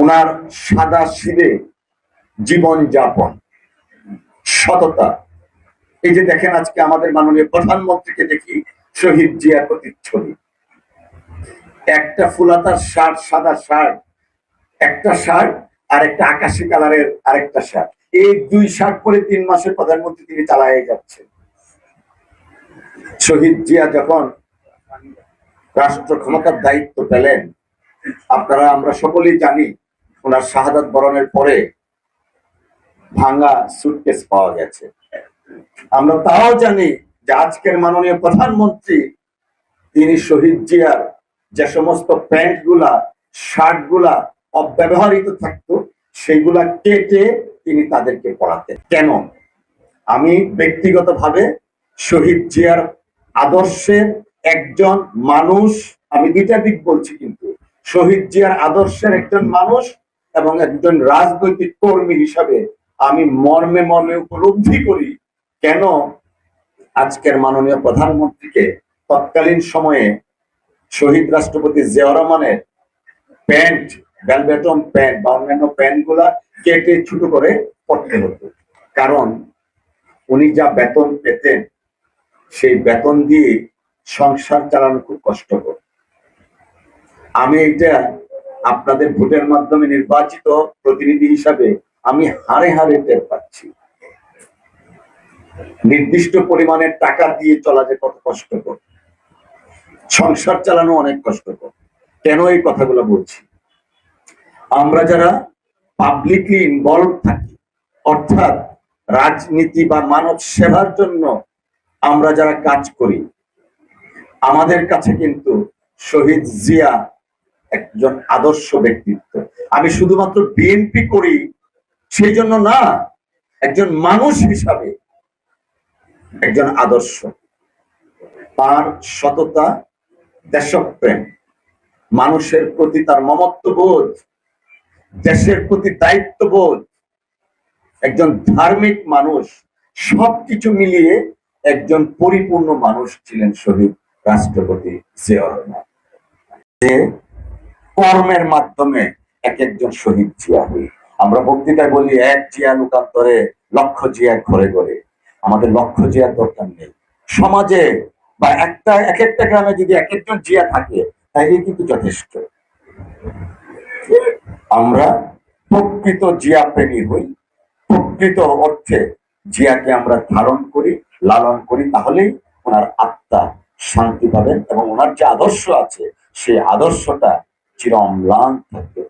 ওনার সাদা সিধে জীবন যাপন, সততা। এই যে দেখেন আজকে আমাদের মাননীয় প্রধানমন্ত্রীকে দেখি শহীদ জিয়ার প্রতিচ্ছবি, একটা ফুলাতার শার্ট, সাদা শার্ট, একটা শার্ট আর একটা আকাশি কালারের আরেকটা শার্ট, এই দুই শার্ট পরে 3 মাসের প্রধানমন্ত্রী তিনি চালায় যাচ্ছেন। শহীদ জিয়া যখন রাষ্ট্র ক্ষমতার দায়িত্ব পেলেন, আপনারা আমরা সকলেই জানি ওনার শাহাদাত বরণের পরে ভাঙা সুটকেস পাওয়া গেছে। আমরা তাও জানি যে আজকের মাননীয় প্রধানমন্ত্রী তিনি শহীদ জিয়ার যে সমস্ত প্যান্ট গুলা, শার্ট গুলা অব্যবহৃত থাকতো সেগুলা কেটে তিনি তাদেরকে পরাতেন। কেন? আমি ব্যক্তিগতভাবে শহীদ জিয়ার আদর্শের একজন মানুষ, আমি দুইটা দিক বলছি, কিন্তু শহীদ জিয়ার আদর্শের একজন মানুষ এবং একজন রাজনৈতিক কর্মী হিসাবে আমি মর্মে মর্মে উপলব্ধি করি কেন আজকের মাননীয় প্রধানমন্ত্রীকে তৎকালীন সময়ে শহীদ রাষ্ট্রপতি জিয়াউর রহমানের প্যান্ট, ভেলভেটন প্যান্ট বা অন্যান্য প্যান্ট গুলা কেটে ছোট করে পড়তে হতো। কারণ উনি যা বেতন পেতেন সেই বেতন দিয়ে সংসার চালানো খুব কষ্টকর। আমি এটা আপনাদের ভোটের মাধ্যমে নির্বাচিত প্রতিনিধি হিসাবে আমি হাড়ে হাড়ে টের পাচ্ছি। নির্দিষ্ট পরিমাণের টাকা দিয়ে চলা যে কত কষ্টকর, সংসার চালানো অনেক কষ্টকর। কেন এই কথাগুলো বলছি? আমরা যারা পাবলিকলি ইনভলভ থাকি, অর্থাৎ রাজনীতি বা মানব সেবার জন্য আমরা যারা কাজ করি, আমাদের কাছে কিন্তু শহীদ জিয়া একজন আদর্শ ব্যক্তিত্ব। আমি শুধুমাত্র বিএনপি করি সেই জন্য না, একজন মানুষ হিসাবে একজন আদর্শ। তার সততা, দেশপ্রেম, মানুষের প্রতি তার মমত্ববোধ, দেশের প্রতি দায়িত্ববোধ, একজন ধার্মিক মানুষ, সবকিছু মিলিয়ে একজন পরিপূর্ণ মানুষ ছিলেন শহীদ রাষ্ট্রপতি জিয়াউর রহমান। যে কর্মের মাধ্যমে এক একজন শহীদ জিয়া হই। আমরা বক্তৃতায় বলি এক জিয়া লোকান্তরে লক্ষ জিয়া ঘরে ঘরে। আমাদের লক্ষ জিয়ার দরকার নেই। সমাজে বা এক একটা গ্রামে যদি এক একজন জিয়া থাকে তাহলে কিন্তু যথেষ্ট। আমরা প্রকৃত জিয়া প্রেমী হই, প্রকৃত অর্থে জিয়াকে আমরা ধারণ করি, লালন করি, তাহলেই ওনার আত্মা শান্তি পাবেন এবং ওনার যে আদর্শ আছে সেই আদর্শটা চির অম্লান থাকবে।